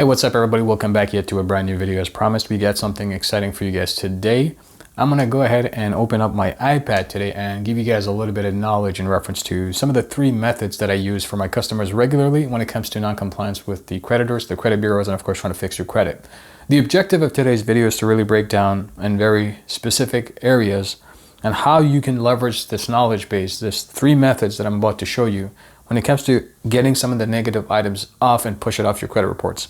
Hey, what's up everybody? Welcome back yet to a brand new video. As promised, we got something exciting for you guys today. I'm gonna go ahead and open up my iPad today and give you guys a little bit of knowledge in reference to some of the three methods that I use for my customers regularly when it comes to non-compliance with the creditors, the credit bureaus, and of course trying to fix your credit. The objective of today's video is to really break down in very specific areas and how you can leverage this knowledge base, this three methods that I'm about to show you when it comes to getting some of the negative items off and push it off your credit reports.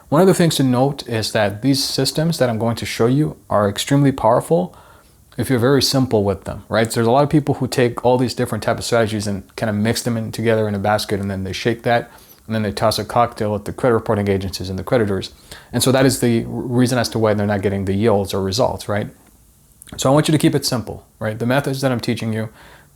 One of the things to note is that these systems that I'm going to show you are extremely powerful if you're very simple with them, right? So there's a lot of people who take all these different type of strategies and kind of mix them in together in a basket, and then they shake that, and then they toss a cocktail at the credit reporting agencies and the creditors. And so that is the reason as to why they're not getting the yields or results, right? So I want you to keep it simple, right? The methods that I'm teaching you,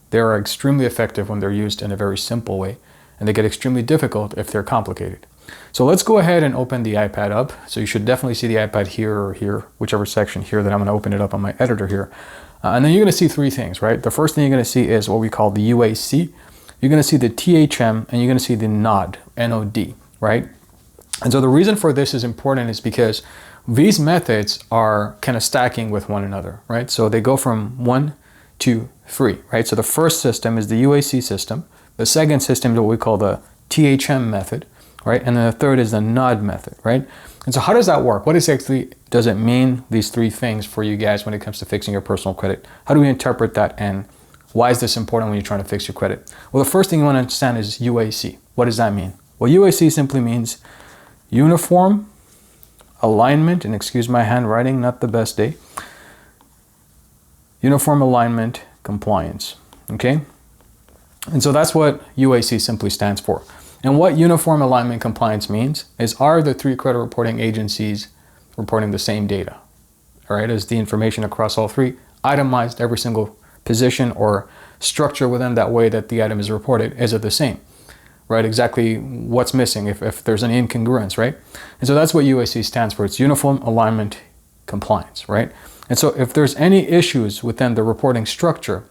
they are extremely effective when they're used in a very simple way, and they get extremely difficult if they're complicated. So let's go ahead and open the iPad up. So you should definitely see the iPad here or here, whichever section here that I'm going to open it up on my editor here. And then you're going to see three things, right? The first thing you're going to see is what we call the UAC. You're going to see the THM, and you're going to see the NOD, N-O-D, right? And so the reason for this is important is because these methods are kind of stacking with one another, right? So they go from 1 to 3, right? So the first system is the UAC system. The second system is what we call the THM method, right? And then the third is the NOD method, right? And so how does that work? What exactly does it mean, these three things for you guys when it comes to fixing your personal credit? How do we interpret that, and why is this important when you're trying to fix your credit? Well, the first thing you want to understand is UAC. What does that mean? Well, UAC simply means uniform alignment, and excuse my handwriting, not the best day. Uniform alignment compliance, okay? And so that's what UAC simply stands for. And what uniform alignment compliance means is, are the three credit reporting agencies reporting the same data? All right, is the information across all three itemized, every single position or structure within that way that the item is reported? Is it the same? Right, exactly what's missing if there's an incongruence, right? And so that's what UAC stands for. It's uniform alignment compliance, right? And so if there's any issues within the reporting structure,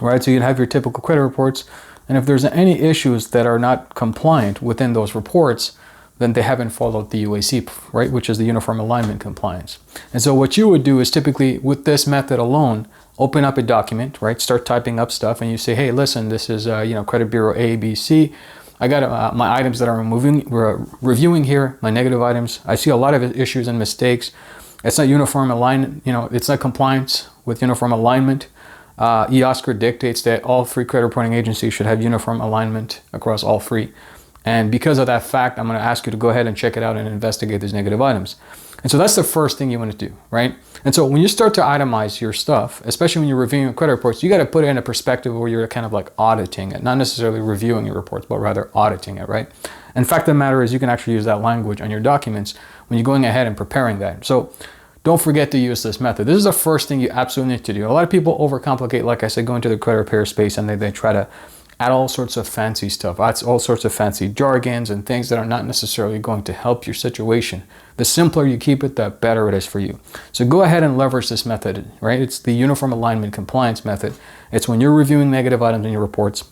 right, so you'd have your typical credit reports, and if there's any issues that are not compliant within those reports, then they haven't followed the UAC, right, which is the uniform alignment compliance. And so what you would do is typically with this method alone, open up a document, right, start typing up stuff, and you say, hey, listen, this is credit bureau A, B, C. I got my items that I'm reviewing here, my negative items. I see a lot of issues and mistakes. It's not uniform alignment, it's not compliance with uniform alignment. EOSCR dictates that all three credit reporting agencies should have uniform alignment across all three. And because of that fact, I'm going to ask you to go ahead and check it out and investigate these negative items. And so that's the first thing you want to do, right? And so when you start to itemize your stuff, especially when you're reviewing credit reports, you got to put it in a perspective where you're kind of like auditing it, not necessarily reviewing your reports, but rather auditing it, right? And fact of the matter is, you can actually use that language on your documents when you're going ahead and preparing that. So don't forget to use this method. This is the first thing you absolutely need to do. A lot of people overcomplicate, like I said, go into the credit repair space, and they try to add all sorts of fancy stuff, add all sorts of fancy jargons and things that are not necessarily going to help your situation. The simpler you keep it, the better it is for you. So go ahead and leverage this method, right? It's the uniform alignment compliance method. It's when you're reviewing negative items in your reports,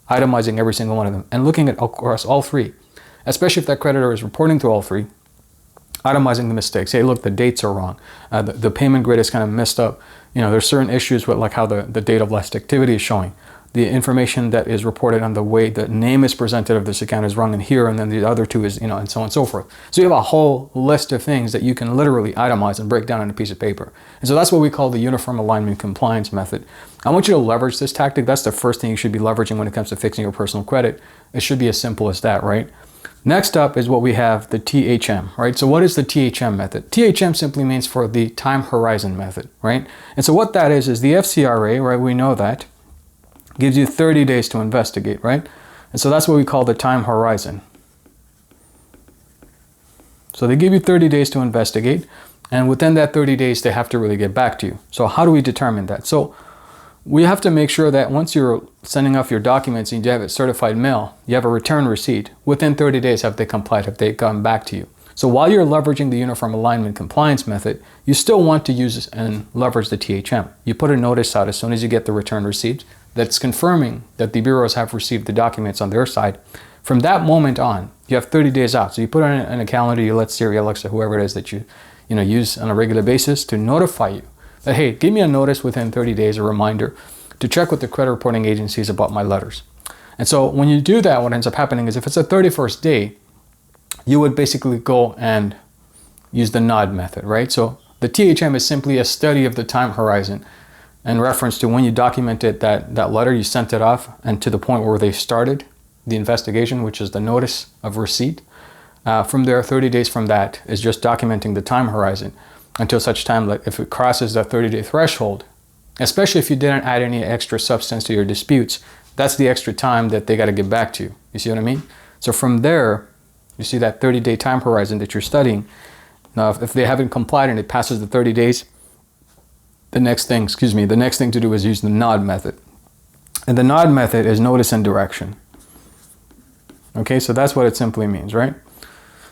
itemizing every single one of them, and looking at across all three, especially if that creditor is reporting to all three, itemizing the mistakes. Hey, look, the dates are wrong. The payment grid is kind of messed up. There's certain issues with like how the date of last activity is showing. The information that is reported on the way the name is presented of this account is wrong in here, and then the other two is, and so on and so forth. So you have a whole list of things that you can literally itemize and break down on a piece of paper. And so that's what we call the uniform alignment compliance method. I want you to leverage this tactic. That's the first thing you should be leveraging when it comes to fixing your personal credit. It should be as simple as that, right? Next up is what we have, the THM, right? So what is the THM method? THM simply means for the time horizon method, right? And so what that is the FCRA, right? We know that gives you 30 days to investigate, right? And so that's what we call the time horizon. So they give you 30 days to investigate, and within that 30 days, they have to really get back to you. So how do we determine that? So we have to make sure that once you're sending off your documents and you have it certified mail, you have a return receipt. Within 30 days, have they complied? Have they gone back to you? So while you're leveraging the uniform alignment compliance method, you still want to use and leverage the THM. You put a notice out as soon as you get the return receipt that's confirming that the bureaus have received the documents on their side. From that moment on, you You have 30 days out. So you put it in a calendar, you let Siri, Alexa, whoever it is that you use on a regular basis to notify you that, hey, give me a notice within 30 days, a reminder to check with the credit reporting agencies about my letters. And so when you do that, what ends up happening is if it's a 31st day, you would basically go and use the nod method, right? So the THM is simply a study of the time horizon in reference to when you documented that letter, you sent it off, and to the point where they started the investigation, which is the notice of receipt. From there, 30 days from that is just documenting the time horizon until such time that if it crosses that 30-day threshold, especially if you didn't add any extra substance to your disputes, that's the extra time that they got to get back to you. You see what I mean? So from there, you see that 30-day time horizon that you're studying. Now, if they haven't complied and it passes the 30 days, the next thing to do is use the nod method. And the nod method is notice and direction. Okay, so that's what it simply means, right?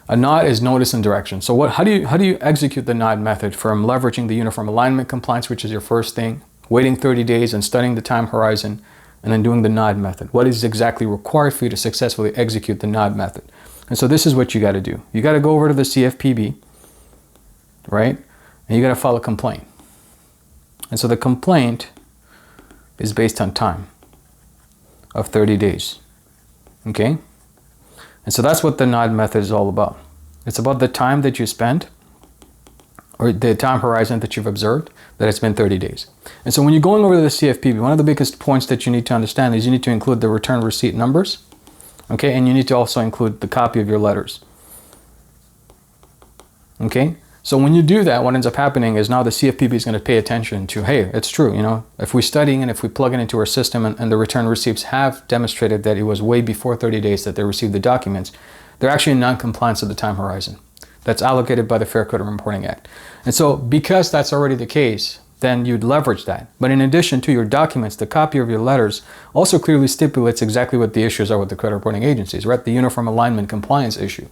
A nod is notice and direction. So how do you execute the nod method from leveraging the uniform alignment compliance, which is your first thing, waiting 30 days and studying the time horizon, and then doing the nod method? What is exactly required for you to successfully execute the nod method? And so this is what you got to do. You got to go over to the CFPB, right? And you got to file a complaint. And so the complaint is based on time of 30 days. Okay? And so that's what the nod method is all about. It's about the time that you spent, or the time horizon that you've observed, that it's been 30 days. And so when you're going over to the CFPB, one of the biggest points that you need to understand is you need to include the return receipt numbers, okay? And you need to also include the copy of your letters, okay? So when you do that, what ends up happening is now the CFPB is going to pay attention to, hey, it's true, if we're studying and if we plug it into our system and the return receipts have demonstrated that it was way before 30 days that they received the documents, they're actually in non-compliance of the time horizon that's allocated by the Fair Credit Reporting Act. And so because that's already the case, then you'd leverage that. But in addition to your documents, the copy of your letters also clearly stipulates exactly what the issues are with the credit reporting agencies, right? The uniform alignment compliance issue.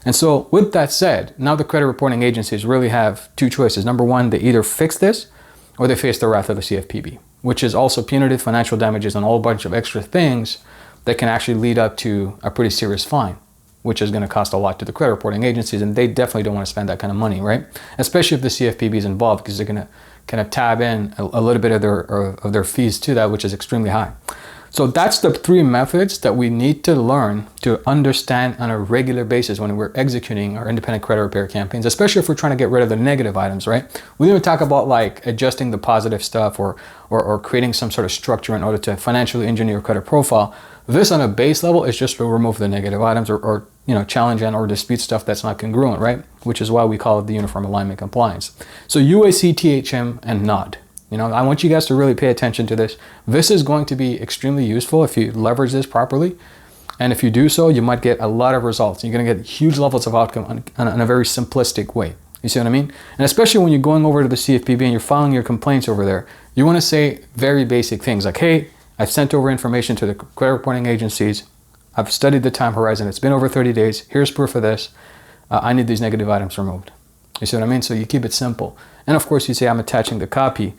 And so with that said, now the credit reporting agencies really have two choices. Number one, they either fix this or they face the wrath of the CFPB, which is also punitive financial damages and a whole bunch of extra things that can actually lead up to a pretty serious fine, which is going to cost a lot to the credit reporting agencies. And they definitely don't want to spend that kind of money, right? Especially if the CFPB is involved, because they're going to kind of tab in a little bit of their fees to that, which is extremely high. So that's the three methods that we need to learn to understand on a regular basis when we're executing our independent credit repair campaigns, especially if we're trying to get rid of the negative items, right? We didn't talk about like adjusting the positive stuff or creating some sort of structure in order to financially engineer your credit profile. This on a base level is just to remove the negative items or challenge and or dispute stuff that's not congruent, right? Which is why we call it the uniform alignment compliance. So UAC, THM, and NOD. I want you guys to really pay attention to this. This is going to be extremely useful if you leverage this properly. And if you do so, you might get a lot of results. You're going to get huge levels of outcome on a very simplistic way. You see what I mean? And especially when you're going over to the CFPB and you're filing your complaints over there, you want to say very basic things like, hey, I've sent over information to the credit reporting agencies. I've studied the time horizon. It's been over 30 days. Here's proof of this. I need these negative items removed. You see what I mean? So you keep it simple. And of course, you say I'm attaching the copy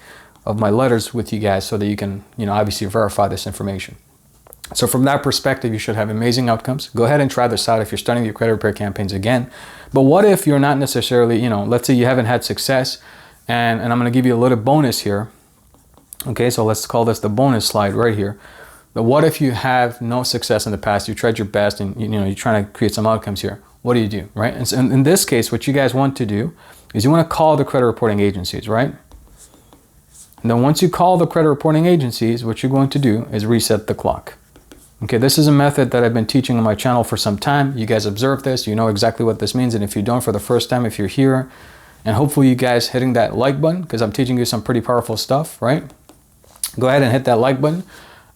of my letters with you guys so that you can, obviously verify this information. So from that perspective, you should have amazing outcomes. Go ahead and try this out if you're starting your credit repair campaigns again. But what if you're not necessarily, let's say you haven't had success, and I'm going to give you a little bonus here. Okay, so let's call this the bonus slide right here. But what if you have no success in the past? You tried your best and you're trying to create some outcomes here. What do you do, right? And so in this case, what you guys want to do is you want to call the credit reporting agencies, right? And then once you call the credit reporting agencies, what you're going to do is reset the clock. Okay, this is a method that I've been teaching on my channel for some time. You guys observe this, you know exactly what this means. And if you don't for the first time, if you're here, and hopefully you guys hitting that like button, because I'm teaching you some pretty powerful stuff, right? Go ahead and hit that like button.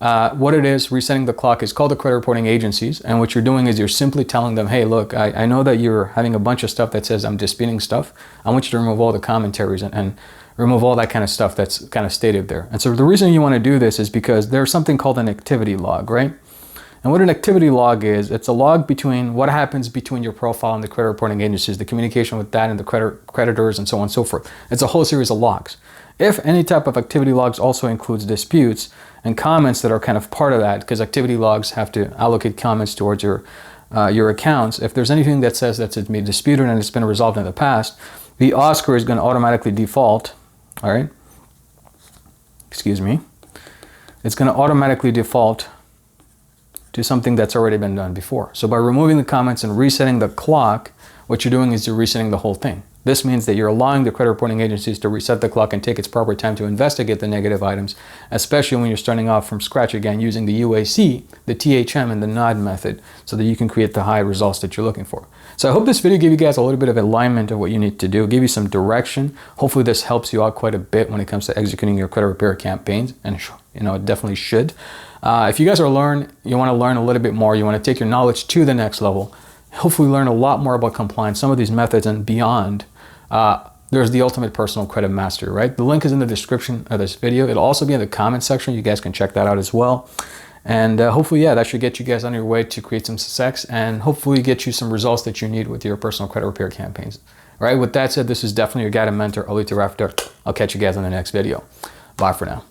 What it is, resetting the clock, is called the credit reporting agencies. And what you're doing is you're simply telling them, hey, look, I know that you're having a bunch of stuff that says I'm disputing stuff. I want you to remove all the commentaries and remove all that kind of stuff that's kind of stated there. And so the reason you want to do this is because there's something called an activity log, right? And what an activity log is, it's a log between what happens between your profile and the credit reporting agencies, the communication with that and the creditors and so on and so forth. It's a whole series of logs. If any type of activity logs also includes disputes and comments that are kind of part of that, because activity logs have to allocate comments towards your your accounts, if there's anything that says that's been disputed and it's been resolved in the past, the Oscar is going to automatically default, all right? Excuse me. It's going to automatically default to something that's already been done before. So by removing the comments and resetting the clock, what you're doing is you're resetting the whole thing. This means that you're allowing the credit reporting agencies to reset the clock and take its proper time to investigate the negative items, especially when you're starting off from scratch again using the UAC, the THM, and the NOD method so that you can create the high results that you're looking for. So I hope this video gave you guys a little bit of alignment of what you need to do, give you some direction. Hopefully this helps you out quite a bit when it comes to executing your credit repair campaigns, and it definitely should. If you guys you want to learn a little bit more, you want to take your knowledge to the next level, hopefully learn a lot more about compliance, some of these methods and beyond. There's the Ultimate Personal Credit Mastery, right? The link is in the description of this video. It'll also be in the comment section. You guys can check that out as well. And hopefully, yeah, that should get you guys on your way to create some success and hopefully get you some results that you need with your personal credit repair campaigns. All right, with that said, this is definitely your guide and mentor, Ali Tarafdar. I'll catch you guys in the next video. Bye for now.